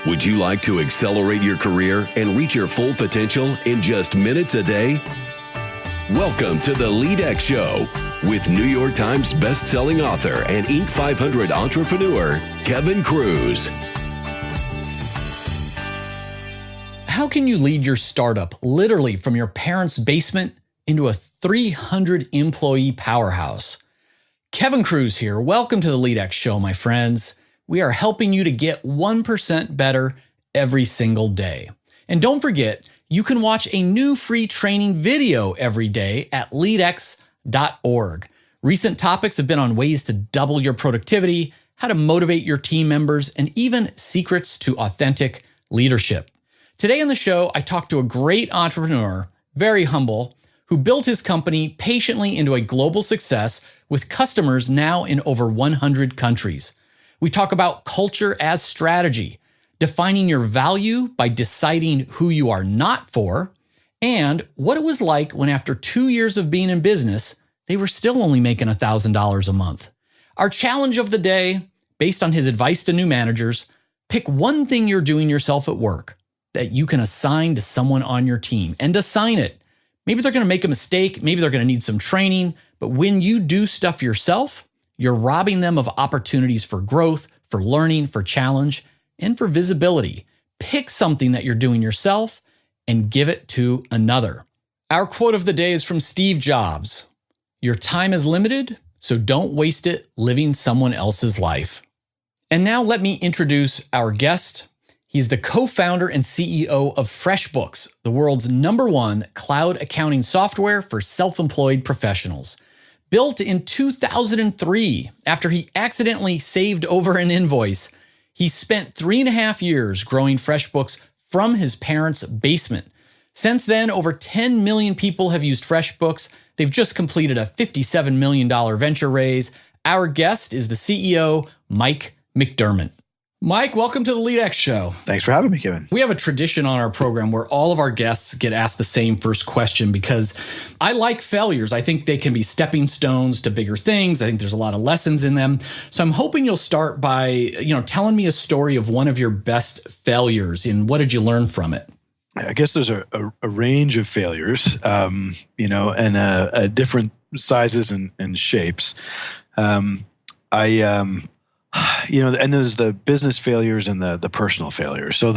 Would you like to accelerate your career and reach your full potential in just minutes a day? Welcome to the LEADx Show with New York Times best-selling author and Inc. 500 entrepreneur, Kevin Kruse. How can you lead your startup literally from your parents' basement into a 300-employee powerhouse? Kevin Kruse here. Welcome to the LEADx Show, my friends. We are helping you to get 1% better every single day. And don't forget, you can watch a new free training video every day at leadx.org. Recent topics have been on ways to double your productivity, how to motivate your team members, and even secrets to authentic leadership. Today on the show, I talked to a great entrepreneur, very humble, who built his company patiently into a global success with customers now in over 100 countries. We talk about culture as strategy, defining your value by deciding who you are not for, and what it was like when after 2 years of being in business, they were still only making $1,000 a month. Our challenge of the day, based on his advice to new managers, pick one thing you're doing yourself at work that you can assign to someone on your team and assign it. Maybe they're going to make a mistake, maybe they're going to need some training, but when you do stuff yourself, you're robbing them of opportunities for growth, for learning, for challenge, and for visibility. Pick something that you're doing yourself and give it to another. Our quote of the day is from Steve Jobs. Your time is limited, so don't waste it living someone else's life. And now let me introduce our guest. He's the co-founder and CEO of FreshBooks, the world's #1 cloud accounting software for self-employed professionals. Built in 2003, after he accidentally saved over an invoice, he spent 3.5 years growing FreshBooks from his parents' basement. Since then, over 10 million people have used FreshBooks. They've just completed a $57 million venture raise. Our guest is the CEO, Mike McDerment. Mike, welcome to the LEADx Show. Thanks for having me, Kevin. We have a tradition on our program where all of our guests get asked the same first question because I like failures. I think they can be stepping stones to bigger things. I think there's a lot of lessons in them. So I'm hoping you'll start by, telling me a story of one of your best failures and what did you learn from it? I guess there's a range of failures, and different sizes and shapes. And there's the business failures and the personal failures. So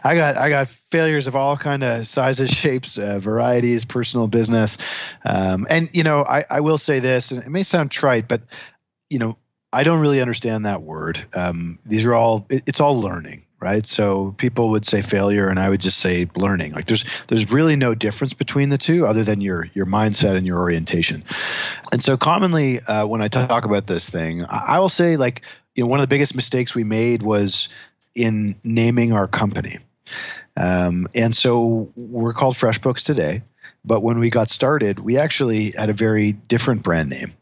I got failures of all kind of sizes, shapes, varieties, personal, business. I will say this, and it may sound trite, but I don't really understand that word. It's all learning, right? So people would say failure, and I would just say learning. Like there's really no difference between the two, other than your mindset and your orientation. And so commonly, when I talk about this thing, I will say one of the biggest mistakes we made was in naming our company. And so we're called FreshBooks today. But when we got started, we actually had a very different brand name.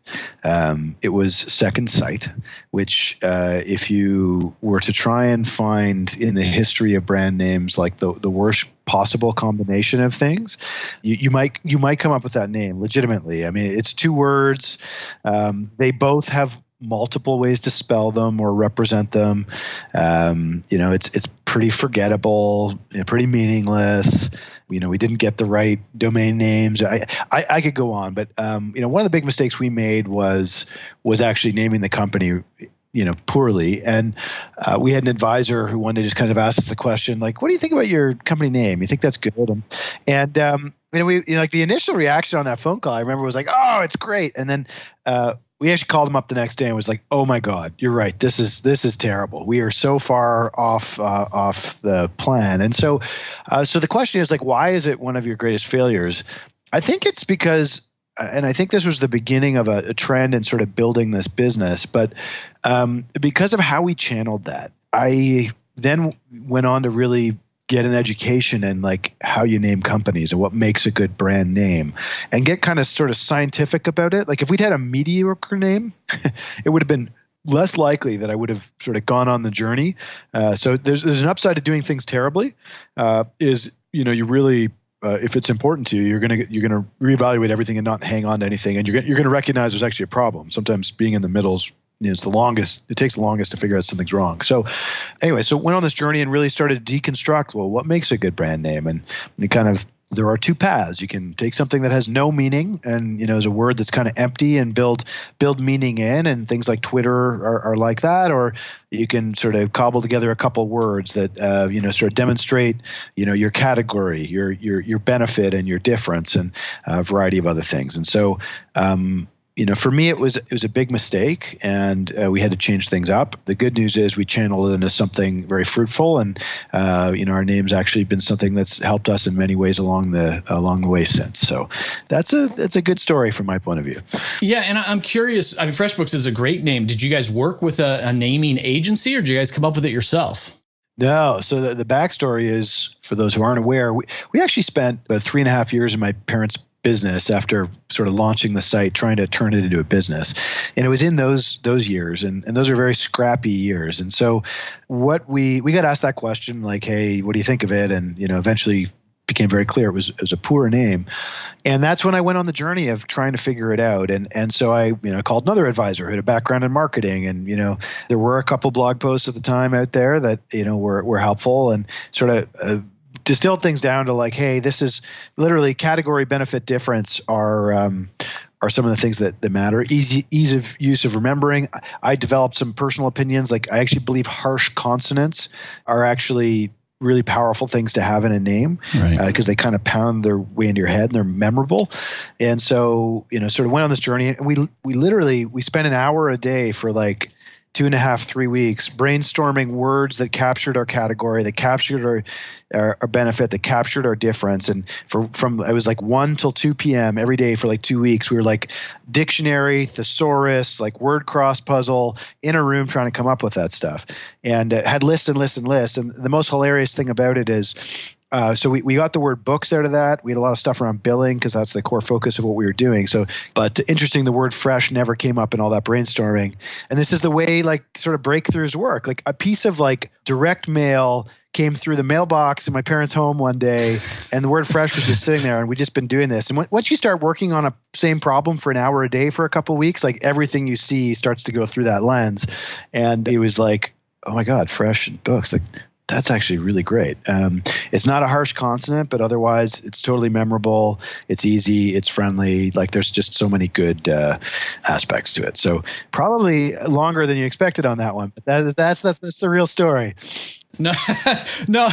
It was Second Sight, which if you were to try and find in the history of brand names like the worst possible combination of things, you might come up with that name legitimately. I mean, it's 2 words. They both have multiple ways to spell them or represent them. It's pretty forgettable, pretty meaningless. We didn't get the right domain names. I could go on, but one of the big mistakes we made was actually naming the company, poorly. And we had an advisor who one day just kind of asked us the question, like, "What do you think about your company name? You think that's good?" And the initial reaction on that phone call, I remember, was like, "Oh, it's great." And then we actually called him up the next day and was like, "Oh my God, you're right. This is terrible. We are so far off the plan." And so the question is, why is it one of your greatest failures? I think it's because, and I think this was the beginning of a trend in sort of building this business, but because of how we channeled that, I then went on to really get an education in how you name companies and what makes a good brand name, and get kind of sort of scientific about it. Like if we'd had a mediocre name, it would have been less likely that I would have sort of gone on the journey. So there's an upside to doing things terribly. You really if it's important to you, you're gonna reevaluate everything and not hang on to anything, and you're gonna recognize there's actually a problem. Sometimes being in the middle is it's the longest. It takes the longest to figure out something's wrong. So anyway, so went on this journey and really started to deconstruct, well, what makes a good brand name? And there are two paths. You can take something that has no meaning and, is a word that's kind of empty and build meaning in, and things like Twitter are like that. Or you can sort of cobble together a couple words that, sort of demonstrate, your category, your benefit and your difference, and a variety of other things. And so, for me, it was a big mistake, and we had to change things up. The good news is we channeled it into something very fruitful, and our name's actually been something that's helped us in many ways along the way since. So that's a good story from my point of view. Yeah, and I'm curious. I mean, FreshBooks is a great name. Did you guys work with a naming agency, or did you guys come up with it yourself? No. So the backstory is, for those who aren't aware, we actually spent about 3.5 years in my parents' business after sort of launching the site, trying to turn it into a business. And it was in those years, and those are very scrappy years. And so what we got asked that question, like, hey, what do you think of it? And, eventually became very clear it was a poor name. And that's when I went on the journey of trying to figure it out. And so I, called another advisor who had a background in marketing. And, there were a couple blog posts at the time out there that, were helpful, and sort of distilled things down to like, hey, this is literally category, benefit, difference are some of the things that matter. Ease of use of remembering. I developed some personal opinions. Like, I actually believe harsh consonants are actually really powerful things to have in a name, because they kind of pound their way into your head and they're memorable. And so, sort of went on this journey, and we spent an hour a day for like 2.5, 3 weeks brainstorming words that captured our category, that captured our benefit, that captured our difference. And from it was like 1 till 2 p.m. every day for like 2 weeks. We were like dictionary, thesaurus, like word cross puzzle in a room trying to come up with that stuff, and had lists and lists and lists. And the most hilarious thing about it is, so we got the word books out of that. We had a lot of stuff around billing, because that's the core focus of what we were doing. So, but interesting, the word fresh never came up in all that brainstorming. And this is the way like sort of breakthroughs work. Like, a piece of like direct mail came through the mailbox in my parents' home one day, and the word fresh was just sitting there, and we'd just been doing this. And once you start working on a same problem for an hour a day for a couple of weeks, like everything you see starts to go through that lens. And it was like, oh my God, fresh books. Like, that's actually really great. It's not a harsh consonant, but otherwise it's totally memorable. It's easy. It's friendly. Like, there's just so many good aspects to it. So probably longer than you expected on that one, but that's the real story. No, no.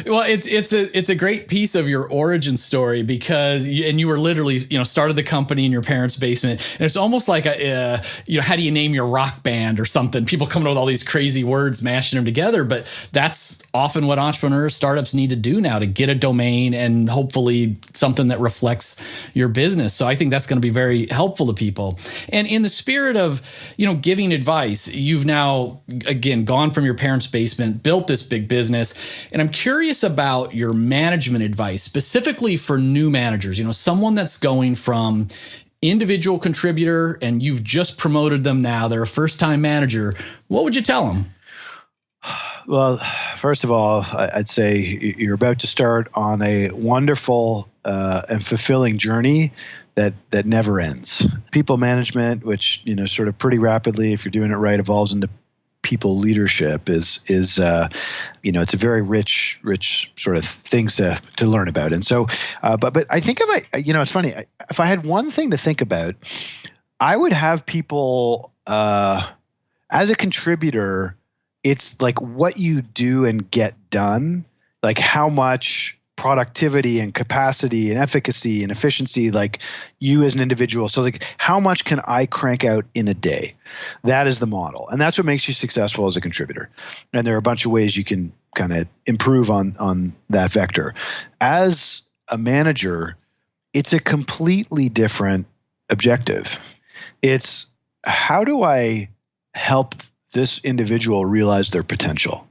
Well, it's a great piece of your origin story, because you were literally, started the company in your parents' basement, and it's almost like how do you name your rock band or something? People come up with all these crazy words, mashing them together, but that's often what entrepreneurs, startups need to do now to get a domain and hopefully something that reflects your business. So I think that's going to be very helpful to people. And in the spirit of, giving advice, you've now, again, gone from your parents' basement, built this big business. And I'm curious about your management advice, specifically for new managers, someone that's going from individual contributor and you've just promoted them now, they're a first-time manager. What would you tell them? Well, first of all, I'd say you're about to start on a wonderful and fulfilling journey that never ends. People management, which, sort of pretty rapidly, if you're doing it right, evolves into people leadership, is it's a very rich sort of things to learn about. And so, but I think it's funny, if I had one thing to think about, I would have people as a contributor. It's like what you do and get done, like how much productivity and capacity and efficacy and efficiency, like you as an individual. So like, how much can I crank out in a day? That is the model. And that's what makes you successful as a contributor. And there are a bunch of ways you can kind of improve on that vector. As a manager, it's a completely different objective. It's, how do I help this individual realize their potential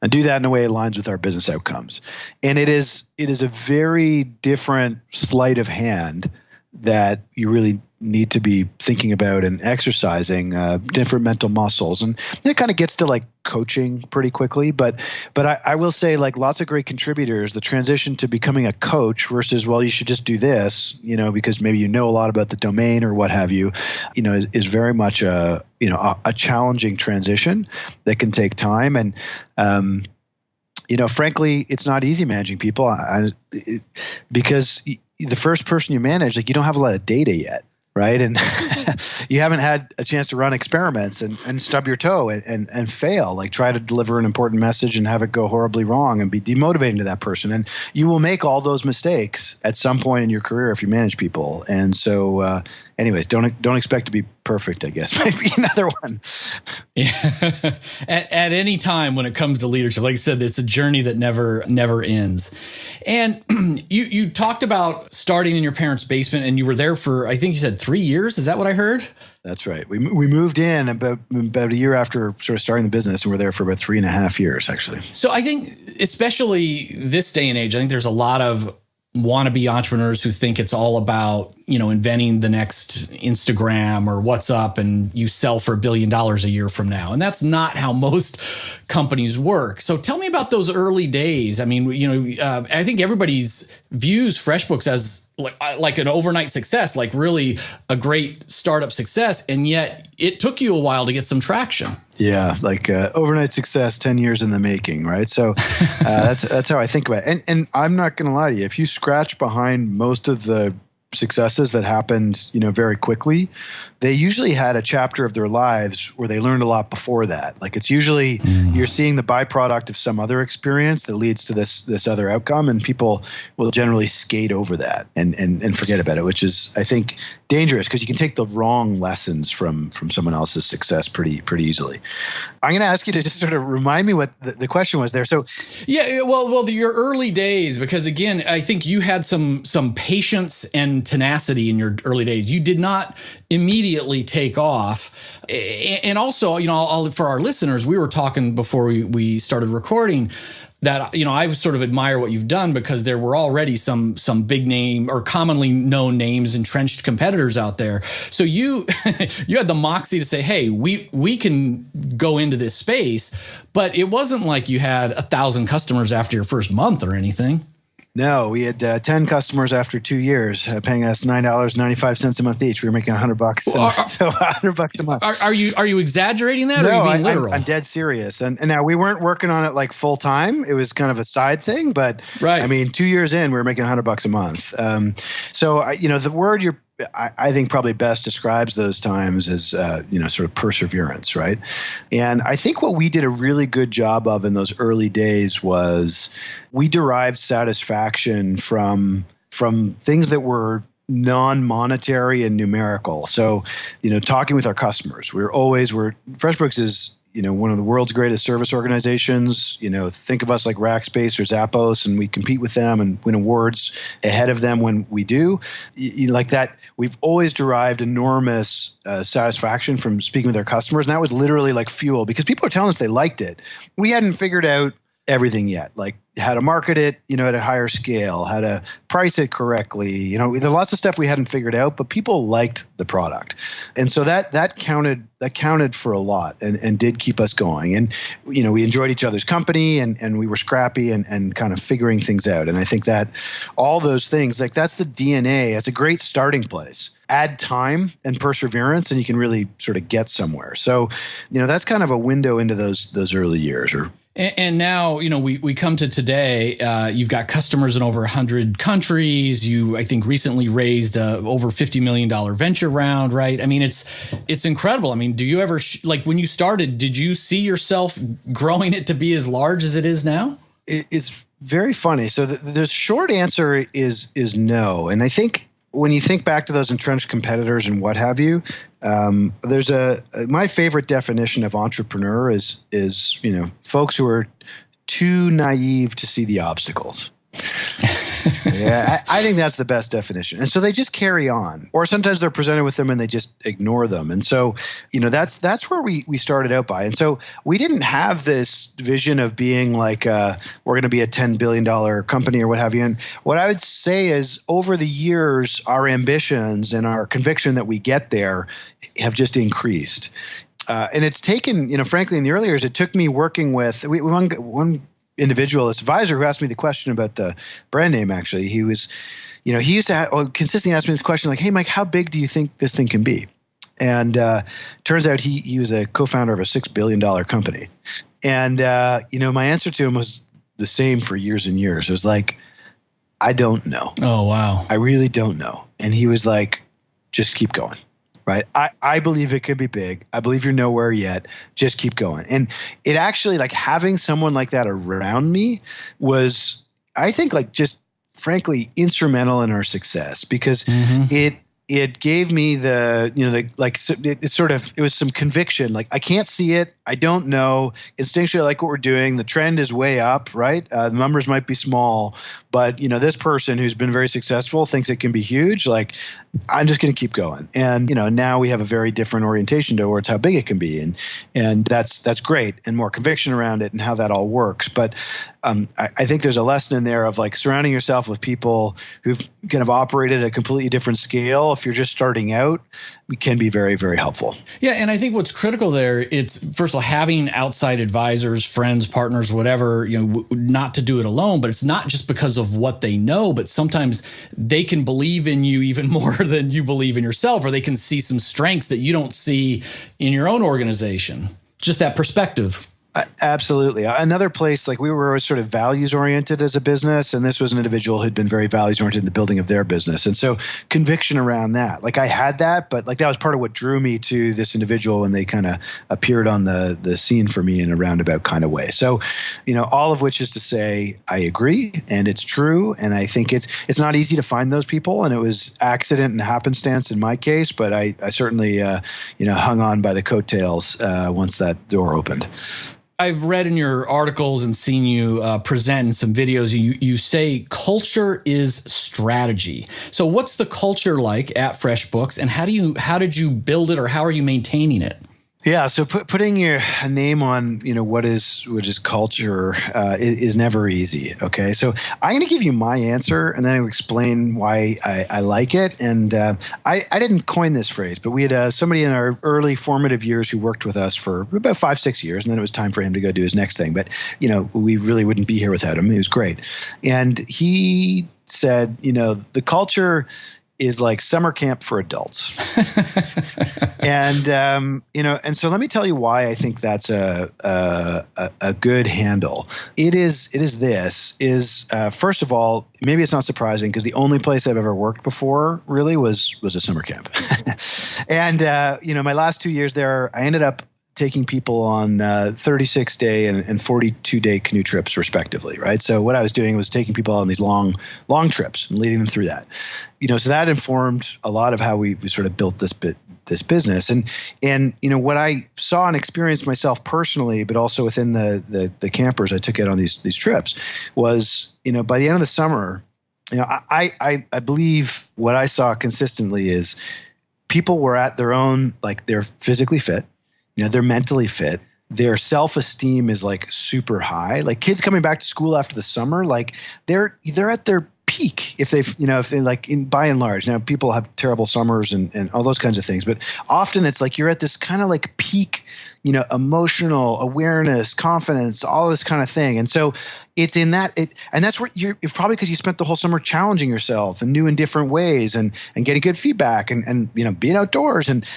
and do that in a way that aligns with our business outcomes? And it is a very different sleight of hand that you really need to be thinking about and exercising different mental muscles. And it kind of gets to like coaching pretty quickly. But I will say, like, lots of great contributors, the transition to becoming a coach versus, well, you should just do this, because maybe you know a lot about the domain or what have you, is very much a challenging transition that can take time. And, frankly, it's not easy managing people because the first person you manage, like, you don't have a lot of data yet. Right. And you haven't had a chance to run experiments and stub your toe and fail, like try to deliver an important message and have it go horribly wrong and be demotivating to that person. And you will make all those mistakes at some point in your career if you manage people. And so anyways, don't expect to be perfect, I guess, might be another one. Yeah. At any time when it comes to leadership, like I said, it's a journey that never ends. And you talked about starting in your parents' basement, and you were there for, I think you said 3 years. Is that what I heard? That's right. We moved in about a year after sort of starting the business, and we're there for about 3.5 years, actually. So I think, especially this day and age, I think there's a lot of wannabe entrepreneurs who think it's all about, inventing the next Instagram or WhatsApp, and you sell for $1 billion a year from now. And that's not how most companies work. So tell me about those early days. I mean, I think everybody's views FreshBooks as like an overnight success, like really a great startup success. And yet it took you a while to get some traction. Yeah, like overnight success, 10 years in the making, right? So that's how I think about it. And I'm not going to lie to you. If you scratch behind most of the successes that happened, very quickly, they usually had a chapter of their lives where they learned a lot before that. Like, it's usually you're seeing the byproduct of some other experience that leads to this other outcome, and people will generally skate over that and forget about it, which is, I think, dangerous because you can take the wrong lessons from someone else's success pretty easily. I'm going to ask you to just sort of remind me what the question was there. So, yeah, well, your early days, because again, I think you had some patience and tenacity in your early days. You did not immediately take off. And also, for our listeners, we were talking before we started recording that, I sort of admire what you've done because there were already some big name or commonly known names, entrenched competitors out there. So you had the moxie to say, hey, we can go into this space, but it wasn't like you had 1,000 customers after your first month or anything. No, we had 10 customers after 2 years, paying us $9.95 a month each. We were making $100, so $100 a month. Are you exaggerating that, or are you being literal? I'm dead serious. And now we weren't working on it like full time. It was kind of a side thing, but right. I mean, 2 years in, we were making $100 a month. The word I think probably best describes those times as, sort of perseverance, right? And I think what we did a really good job of in those early days was we derived satisfaction from things that were non-monetary and numerical. So, talking with our customers, FreshBooks is, one of the world's greatest service organizations. Think of us like Rackspace or Zappos, and we compete with them and win awards ahead of them when we do. Like that, we've always derived enormous satisfaction from speaking with our customers. And that was literally like fuel, because people are telling us they liked it. We hadn't figured out everything yet, like how to market it, at a higher scale, how to price it correctly. There's lots of stuff we hadn't figured out, but people liked the product. And so that counted for a lot and did keep us going. And, we enjoyed each other's company and we were scrappy and kind of figuring things out. And I think that all those things, like, that's the DNA. It's a great starting place. Add time and perseverance and you can really sort of get somewhere. So, that's kind of a window into those early years. And now, we come to today. You've got customers in over 100 countries. You, I think, recently raised over $50 million venture round, right? I mean, it's incredible. I mean, do you ever, when you started, did you see yourself growing it to be as large as it is now? It's very funny. So the short answer is no. And I think when you think back to those entrenched competitors and what have you, there's my favorite definition of entrepreneur is folks who are too naive to see the obstacles. Yeah, I think that's the best definition. And so they just carry on, or sometimes they're presented with them and they just ignore them. And so, that's where we started out by. And so we didn't have this vision of being like, we're going to be a $10 billion company or what have you. And what I would say is over the years, our ambitions and our conviction that we get there have just increased. And it's taken, frankly, in the early years, it took me working with one individual, this advisor who asked me the question about the brand name. Actually, he used to consistently ask me this question, like, "Hey, Mike, how big do you think this thing can be?" And turns out he was a co-founder of a $6 billion company. And my answer to him was the same for years and years. It was like, I don't know. Oh, wow. I really don't know. And he was like, just keep going. Right. I believe it could be big. I believe you're nowhere yet. Just keep going. And it actually, like, having someone like that around me was, I think, like, just frankly instrumental in our success, because it gave me it was some conviction. Like, I can't see it. I don't know. Instinctually, I like what we're doing. The trend is way up, right? The numbers might be small, but this person who's been very successful thinks it can be huge. Like, I'm just going to keep going. And now we have a very different orientation towards how big it can be, and that's great, and more conviction around it and how that all works. But I think there's a lesson in there of, like, surrounding yourself with people who've kind of operated at a completely different scale. If you're just starting out, it can be very, very helpful. Yeah, and I think what's critical there, it's first of all having outside advisors, friends, partners, whatever, not to do it alone. But it's not just because of what they know, but sometimes they can believe in you even more than you believe in yourself, or they can see some strengths that you don't see in your own organization. Just that perspective. Absolutely. Another place, like, we were always sort of values oriented as a business, and this was an individual who'd been very values oriented in the building of their business. And so conviction around that, like, I had that, but, like, that was part of what drew me to this individual, and they kind of appeared on the scene for me in a roundabout kind of way. So, all of which is to say, I agree, and it's true. And I think it's not easy to find those people, and it was accident and happenstance in my case, but I certainly, hung on by the coattails once that door opened. I've read in your articles and seen you present in some videos, you say culture is strategy. So what's the culture like at FreshBooks, and how did you build it, or how are you maintaining it? Yeah, so putting a name on what is culture is never easy. Okay, so I'm going to give you my answer, and then I'll explain why I like it. And I didn't coin this phrase, but we had somebody in our early formative years who worked with us for about 5-6 years, and then it was time for him to go do his next thing. But we really wouldn't be here without him. He was great, and he said, the culture is like summer camp for adults. And so let me tell you why I think that's a good handle. It is first of all, maybe it's not surprising, because the only place I've ever worked before really was a summer camp. And my last 2 years there, I ended up taking people on 36-day and 42-day canoe trips, respectively, right? So what I was doing was taking people on these long trips and leading them through that. So that informed a lot of how we sort of built this business. And what I saw and experienced myself personally, but also within the campers I took out on these trips, was by the end of the summer, I believe what I saw consistently is people were at their own, like, they're physically fit. They're mentally fit. Their self-esteem is, like, super high. Like, kids coming back to school after the summer, like, they're at their peak if they like, by and large. Now, people have terrible summers and all those kinds of things, but often it's like you're at this kind of, like, peak, emotional awareness, confidence, all this kind of thing. And so it's in that, and that's where you're probably, because you spent the whole summer challenging yourself in new and different ways and getting good feedback and being outdoors and,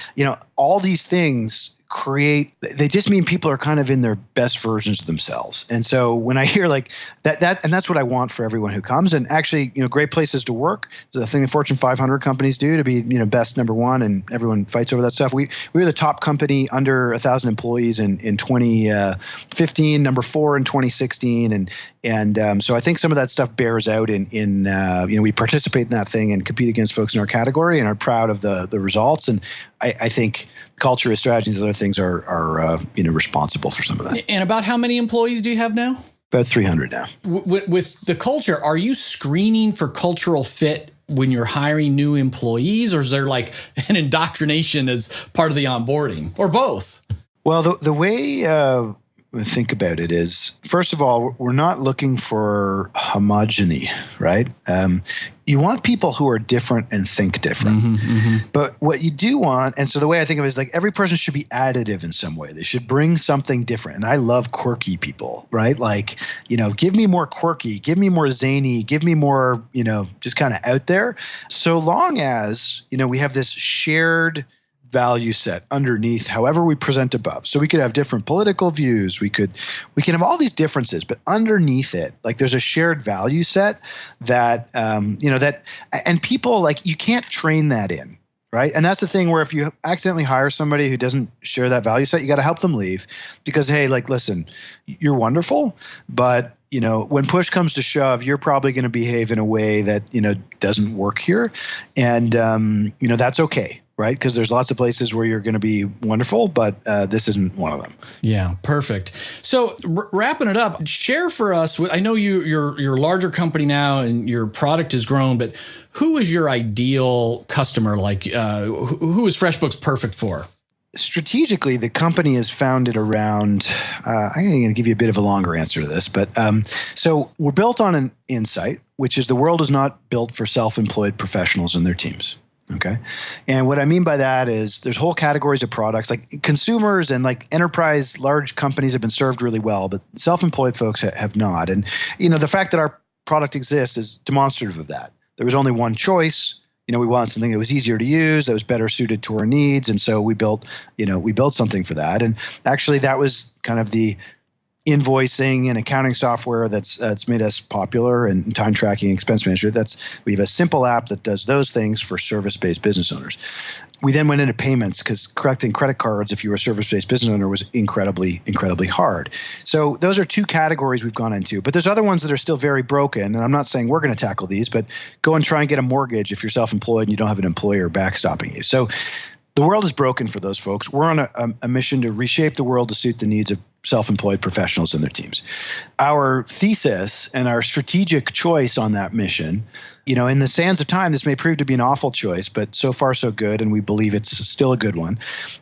all these things they just mean people are kind of in their best versions of themselves. And so when I hear like that, and that's what I want for everyone who comes. And actually, great places to work. It's the thing that Fortune 500 companies do to be, best number one, and everyone fights over that stuff. We were the top company under 1,000 employees in 2015, number 4 in 2016. And so I think some of that stuff bears out in we participate in that thing and compete against folks in our category and are proud of the results. And I think culture, strategies, and other things are responsible for some of that. And about how many employees do you have now? About 300 now. With the culture, are you screening for cultural fit when you're hiring new employees, or is there like an indoctrination as part of the onboarding, or both? Well, the way I think about it is, first of all, we're not looking for homogeny, right? You want people who are different and think different. But what you do want, and so the way I think of it is like every person should be additive in some way. They should bring something different. And I love quirky people, right? Like, give me more quirky, give me more zany, give me more, just kind of out there. So long as, we have this shared value set underneath however we present above. So we could have different political views. We can have all these differences, but underneath it, like there's a shared value set that, and people, like, you can't train that in, right? And that's the thing where if you accidentally hire somebody who doesn't share that value set, you got to help them leave because, hey, like, listen, you're wonderful, but when push comes to shove, you're probably going to behave in a way that, doesn't work here. And, that's okay. Right? Because there's lots of places where you're going to be wonderful, but this isn't one of them. Yeah, perfect. So wrapping it up, share for us, I know you're a larger company now and your product has grown, but who is your ideal customer? Like who is FreshBooks perfect for? Strategically, the company is founded around, I'm going to give you a bit of a longer answer to this, but so we're built on an insight, which is the world is not built for self-employed professionals and their teams. Okay. And what I mean by that is there's whole categories of products, like consumers and like enterprise large companies have been served really well, but self-employed folks have not. And, the fact that our product exists is demonstrative of that. There was only one choice. We wanted something that was easier to use, that was better suited to our needs. And so we built something for that. And actually that was kind of the invoicing and accounting software that's made us popular, and time tracking, expense management. We have a simple app that does those things for service-based business owners. We then went into payments because collecting credit cards, if you were a service-based business owner, was incredibly, incredibly hard. So those are two categories we've gone into. But there's other ones that are still very broken. And I'm not saying we're going to tackle these, but go and try and get a mortgage if you're self-employed and you don't have an employer backstopping you. So the world is broken for those folks. We're on a mission to reshape the world to suit the needs of self-employed professionals and their teams. Our thesis and our strategic choice on that mission, in the sands of time, this may prove to be an awful choice, but so far so good, and we believe it's still a good one,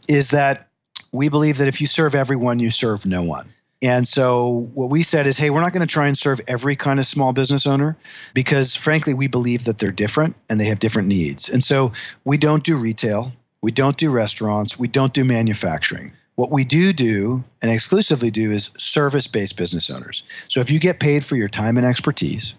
is that we believe that if you serve everyone, you serve no one. And so what we said is, hey, we're not going to try and serve every kind of small business owner because, frankly, we believe that they're different and they have different needs. And so we don't do retail. We don't do restaurants. We don't do manufacturing. What we do and exclusively do is service-based business owners. So if you get paid for your time and expertise,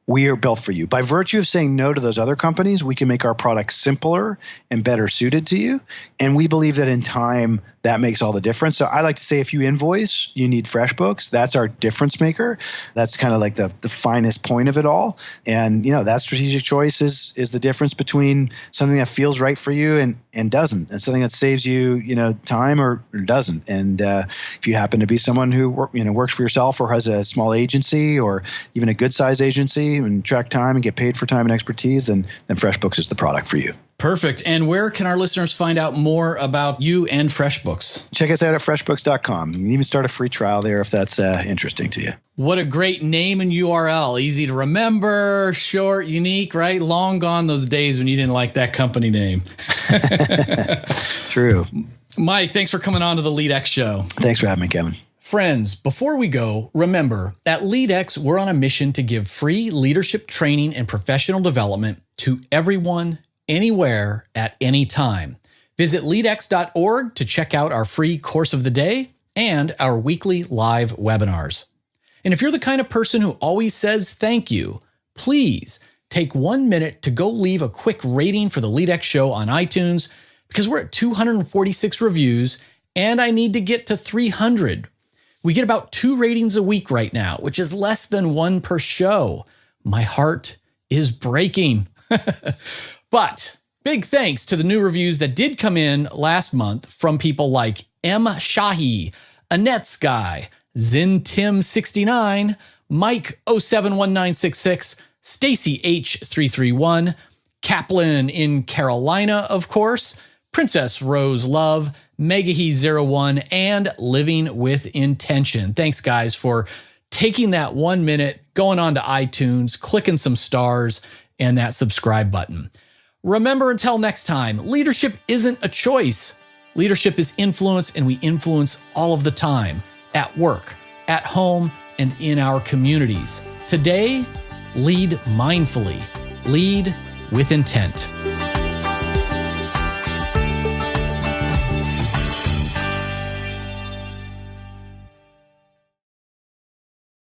we are built for you. By virtue of saying no to those other companies, we can make our products simpler and better suited to you. And we believe that in time, that makes all the difference. So I like to say if you invoice, you need FreshBooks. That's our difference maker. That's kind of like the finest point of it all. And, that strategic choice is the difference between something that feels right for you and doesn't, and something that saves you, time or doesn't. And if you happen to be someone who works for yourself or has a small agency or even a good size agency and track time and get paid for time and expertise, then FreshBooks is the product for you. Perfect. And where can our listeners find out more about you and FreshBooks? Check us out at freshbooks.com. You can even start a free trial there if that's interesting to you. What a great name and URL. Easy to remember, short, unique, right? Long gone those days when you didn't like that company name. True. Mike, thanks for coming on to the LEADx Show. Thanks for having me, Kevin. Friends, before we go, remember, at LEADx, we're on a mission to give free leadership training and professional development to everyone, anywhere, at any time. Visit leadx.org to check out our free course of the day and our weekly live webinars. And if you're the kind of person who always says thank you, please take 1 minute to go leave a quick rating for the LEADx Show on iTunes, because we're at 246 reviews and I need to get to 300. We get about 2 ratings a week right now, which is less than 1 per show. My heart is breaking. But big thanks to the new reviews that did come in last month from people like M. Shahi, Annette Sky, ZinTim69, Mike 071966, Stacy H331, Kaplan in Carolina, of course, Princess Rose Love, Megahe01, and Living with Intention. Thanks, guys, for taking that 1 minute, going on to iTunes, clicking some stars, and that subscribe button. Remember, until next time, leadership isn't a choice. Leadership is influence, and we influence all of the time, at work, at home, and in our communities. Today, lead mindfully. Lead with intent.